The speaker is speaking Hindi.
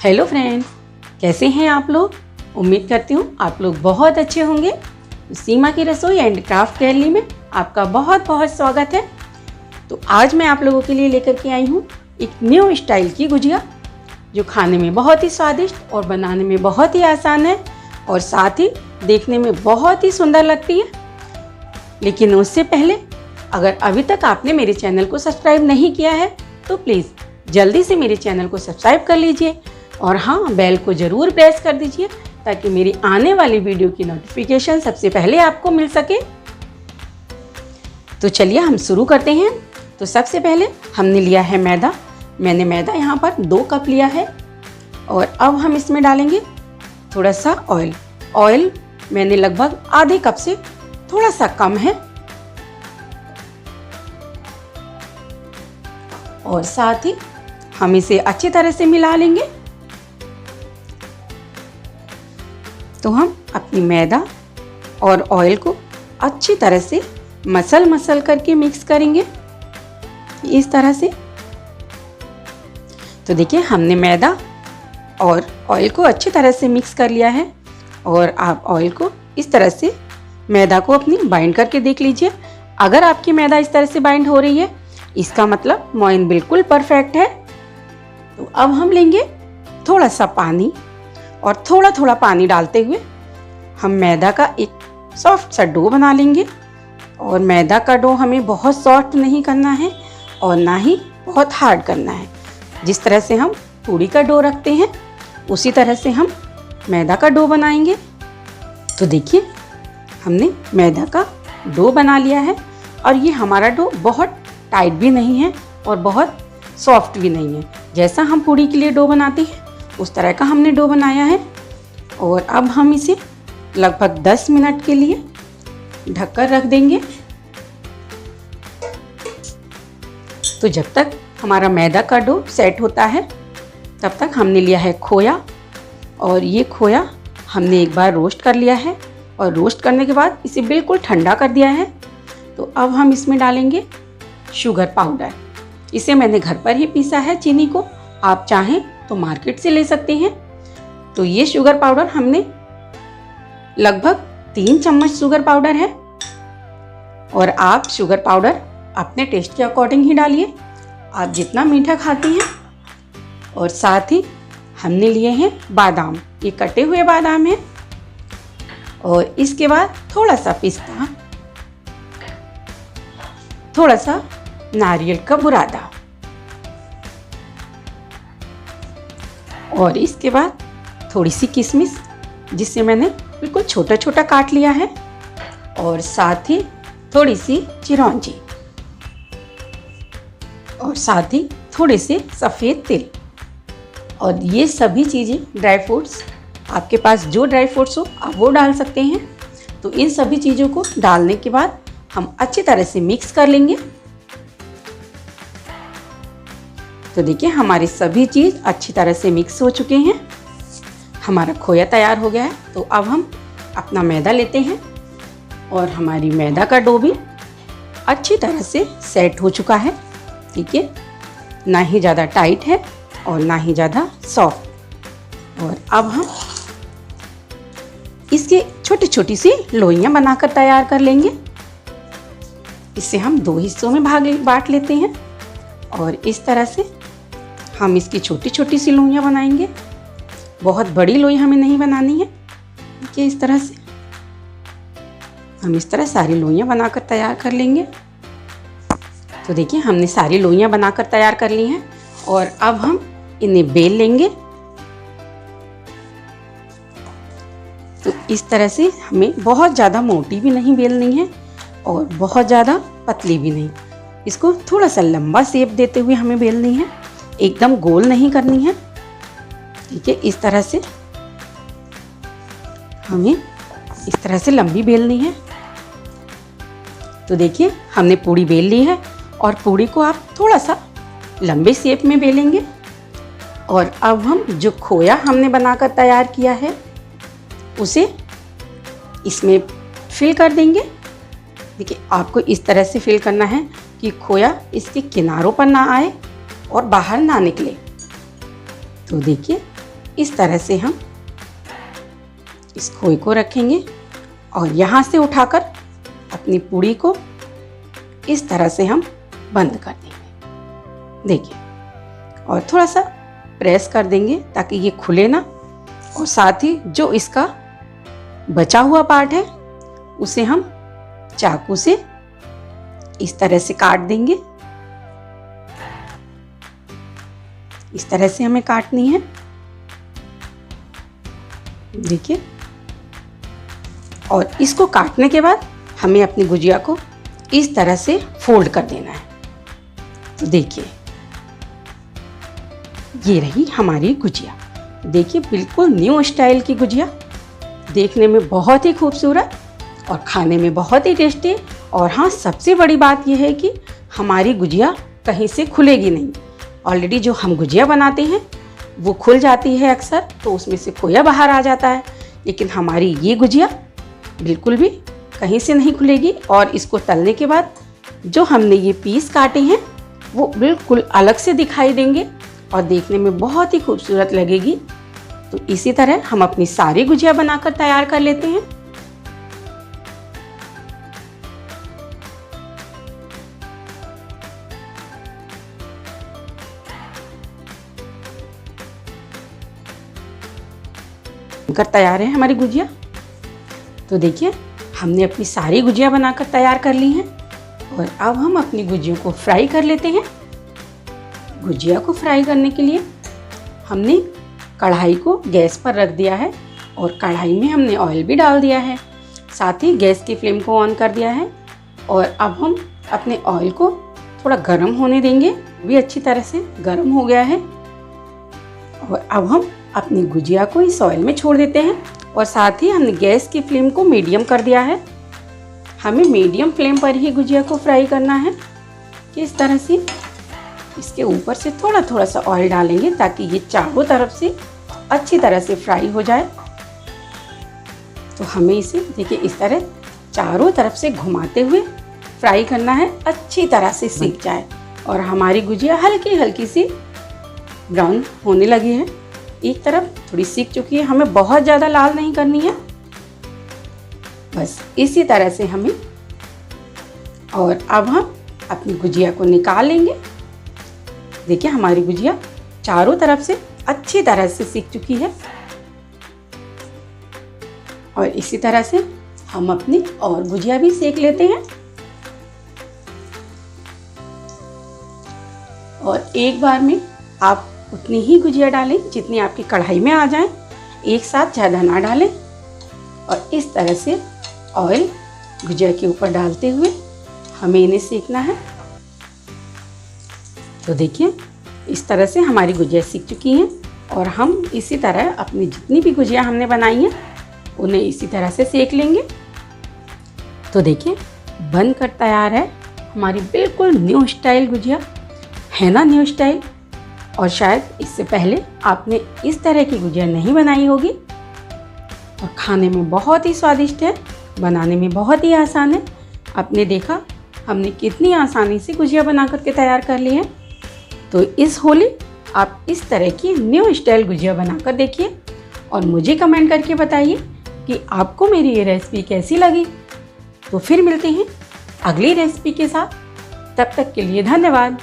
हेलो फ्रेंड्स, कैसे हैं आप लोग। उम्मीद करती हूँ आप लोग बहुत अच्छे होंगे। सीमा की रसोई एंड क्राफ्ट गैलरी में आपका बहुत बहुत स्वागत है। तो आज मैं आप लोगों के लिए लेकर के आई हूँ एक न्यू स्टाइल की गुजिया, जो खाने में बहुत ही स्वादिष्ट और बनाने में बहुत ही आसान है और साथ ही देखने में बहुत ही सुंदर लगती है। लेकिन उससे पहले अगर अभी तक आपने मेरे चैनल को सब्सक्राइब नहीं किया है तो प्लीज़ जल्दी से मेरे चैनल को सब्सक्राइब कर लीजिए और हाँ, बेल को ज़रूर प्रेस कर दीजिए ताकि मेरी आने वाली वीडियो की नोटिफिकेशन सबसे पहले आपको मिल सके। तो चलिए हम शुरू करते हैं। तो सबसे पहले हमने लिया है मैदा। मैंने मैदा यहाँ पर 2 कप लिया है और अब हम इसमें डालेंगे थोड़ा सा ऑयल। ऑयल मैंने लगभग आधे कप से थोड़ा सा कम है और साथ ही हम इसे अच्छी तरह से मिला लेंगे। तो हम अपनी मैदा और ऑयल को अच्छी तरह से मसल करके मिक्स करेंगे इस तरह से। तो देखिए हमने मैदा और ऑयल को अच्छी तरह से मिक्स कर लिया है और आप ऑयल को इस तरह से मैदा को अपनी बाइंड करके देख लीजिए। अगर आपकी मैदा इस तरह से बाइंड हो रही है इसका मतलब मोइन बिल्कुल परफेक्ट है। तो अब हम लेंगे थोड़ा सा पानी और थोड़ा थोड़ा पानी डालते हुए हम मैदा का एक सॉफ्ट सा डो बना लेंगे। और मैदा का डो हमें बहुत सॉफ्ट नहीं करना है और ना ही बहुत हार्ड करना है। जिस तरह से हम पूड़ी का डो रखते हैं उसी तरह से हम मैदा का डो बनाएंगे। तो देखिए हमने मैदा का डो बना लिया है और ये हमारा डो बहुत टाइट भी नहीं है और बहुत सॉफ्ट भी नहीं है। जैसा हम पूड़ी के लिए डो बनाते हैं उस तरह का हमने डो बनाया है। और अब हम इसे लगभग 10 मिनट के लिए ढककर रख देंगे। तो जब तक हमारा मैदा का डो सेट होता है तब तक हमने लिया है खोया और ये खोया हमने एक बार रोस्ट कर लिया है और रोस्ट करने के बाद इसे बिल्कुल ठंडा कर दिया है। तो अब हम इसमें डालेंगे शुगर पाउडर। इसे मैंने घर पर ही पीसा है चीनी को, आप चाहें तो मार्केट से ले सकते हैं। तो ये शुगर पाउडर हमने लगभग 3 चम्मच शुगर पाउडर है और आप शुगर पाउडर अपने टेस्ट के अकॉर्डिंग ही डालिए, आप जितना मीठा खाती हैं। और साथ ही हमने लिए हैं बादाम, ये कटे हुए बादाम हैं। और इसके बाद थोड़ा सा पिस्ता, थोड़ा सा नारियल का बुरादा और इसके बाद थोड़ी सी किशमिश जिसे मैंने बिल्कुल छोटा छोटा काट लिया है और साथ ही थोड़ी सी चिरौंजी और साथ ही थोड़े से सफ़ेद तिल। और ये सभी चीज़ें ड्राई फ्रूट्स, आपके पास जो ड्राई फ्रूट्स हो आप वो डाल सकते हैं। तो इन सभी चीज़ों को डालने के बाद हम अच्छी तरह से मिक्स कर लेंगे। तो देखिए हमारी सभी चीज़ अच्छी तरह से मिक्स हो चुके हैं, हमारा खोया तैयार हो गया है। तो अब हम अपना मैदा लेते हैं और हमारी मैदा का डो भी अच्छी तरह से सेट हो चुका है। ठीक है, ना ही ज़्यादा टाइट है और ना ही ज़्यादा सॉफ्ट। और अब हम इसके छोटी छोटी सी लोइयाँ बनाकर तैयार कर लेंगे। इसे हम 2 हिस्सों में बांट लेते हैं और इस तरह से हम इसकी छोटी छोटी सी लोइयाँ बनाएंगे। बहुत बड़ी लोई हमें नहीं बनानी है। देखिए इस तरह से हम इस तरह सारी लोइयाँ बनाकर तैयार कर लेंगे। तो देखिए हमने सारी लोइयाँ बनाकर तैयार कर ली हैं और अब हम इन्हें बेल लेंगे। तो इस तरह से हमें बहुत ज़्यादा मोटी भी नहीं बेलनी है और बहुत ज़्यादा पतली भी नहीं। इसको थोड़ा सा लंबा शेप देते हुए हमें बेलनी है, एकदम गोल नहीं करनी है। ठीक है, इस तरह से हमें इस तरह से लंबी बेलनी है। तो देखिए हमने पूड़ी बेल ली है और पूड़ी को आप थोड़ा सा लंबे शेप में बेलेंगे। और अब हम जो खोया हमने बनाकर तैयार किया है उसे इसमें फिल कर देंगे। देखिए आपको इस तरह से फिल करना है कि खोया इसके किनारों पर ना आए और बाहर ना निकले। तो देखिए इस तरह से हम इस खोए को रखेंगे और यहाँ से उठाकर अपनी पूड़ी को इस तरह से हम बंद कर देंगे। देखिए, और थोड़ा सा प्रेस कर देंगे ताकि ये खुले ना, और साथ ही जो इसका बचा हुआ पार्ट है उसे हम चाकू से इस तरह से काट देंगे। इस तरह से हमें काटनी है। देखिए, और इसको काटने के बाद हमें अपनी गुजिया को इस तरह से फोल्ड कर देना है। तो देखिए, ये रही हमारी गुजिया। देखिए, बिल्कुल न्यू स्टाइल की गुजिया, देखने में बहुत ही खूबसूरत और खाने में बहुत ही टेस्टी। और हाँ, सबसे बड़ी बात यह है कि हमारी गुजिया कहीं से खुलेगी नहीं। ऑलरेडी जो हम गुजिया बनाते हैं वो खुल जाती है अक्सर, तो उसमें से खोया बाहर आ जाता है, लेकिन हमारी ये गुजिया बिल्कुल भी कहीं से नहीं खुलेगी। और इसको तलने के बाद जो हमने ये पीस काटे हैं वो बिल्कुल अलग से दिखाई देंगे और देखने में बहुत ही खूबसूरत लगेगी। तो इसी तरह हम अपनी सारी गुजिया बनाकर तैयार कर लेते हैं। बनकर तैयार है हमारी गुजिया। तो देखिए, हमने अपनी सारी गुजिया बनाकर तैयार कर ली हैं और अब हम अपनी गुजियों को फ्राई कर लेते हैं। गुजिया को फ्राई करने के लिए हमने कढ़ाई को गैस पर रख दिया है और कढ़ाई में हमने ऑयल भी डाल दिया है, साथ ही गैस की फ्लेम को ऑन कर दिया है। और अब हम अपने ऑयल को थोड़ा गर्म होने देंगे। भी अच्छी तरह से गर्म हो गया है और अब हम अपनी गुजिया को इस ऑयल में छोड़ देते हैं। और साथ ही हमने गैस की फ्लेम को मीडियम कर दिया है। हमें मीडियम फ्लेम पर ही गुजिया को फ्राई करना है। कि इस तरह से इसके ऊपर से थोड़ा थोड़ा सा ऑयल डालेंगे ताकि ये चारों तरफ से अच्छी तरह से फ्राई हो जाए। तो हमें इसे देखिए इस तरह चारों तरफ से घुमाते हुए फ्राई करना है, अच्छी तरह से सीख जाए। और हमारी गुजिया हल्की हल्की सी ब्राउन होने लगी है, एक तरफ थोड़ी सीख चुकी है। हमें बहुत ज़्यादा लाल नहीं करनी है, बस इसी तरह से हमें। और अब हम अपनी गुजिया को निकाल लेंगे। देखिए, हमारी गुजिया चारों तरफ से अच्छी तरह से सीख चुकी है। और इसी तरह से हम अपनी और गुजिया भी सेक लेते हैं। और एक बार में आप उतनी ही गुजिया डालें जितनी आपकी कढ़ाई में आ जाए, एक साथ ज़्यादा ना डालें। और इस तरह से ऑयल गुजिया के ऊपर डालते हुए हमें इन्हें सेकना है। तो देखिए, इस तरह से हमारी गुजिया सीख चुकी हैं और हम इसी तरह अपनी जितनी भी गुजिया हमने बनाई हैं उन्हें इसी तरह से सेक लेंगे। तो देखिए, बनकर तैयार है हमारी बिल्कुल न्यू स्टाइल गुजिया। है ना न्यू स्टाइल? और शायद इससे पहले आपने इस तरह की गुजिया नहीं बनाई होगी। और खाने में बहुत ही स्वादिष्ट है, बनाने में बहुत ही आसान है। आपने देखा हमने कितनी आसानी से गुजिया बना करके तैयार कर ली है। तो इस होली आप इस तरह की न्यू स्टाइल गुजिया बनाकर देखिए और मुझे कमेंट करके बताइए कि आपको मेरी ये रेसिपी कैसी लगी। तो फिर मिलते हैं अगली रेसिपी के साथ। तब तक के लिए धन्यवाद।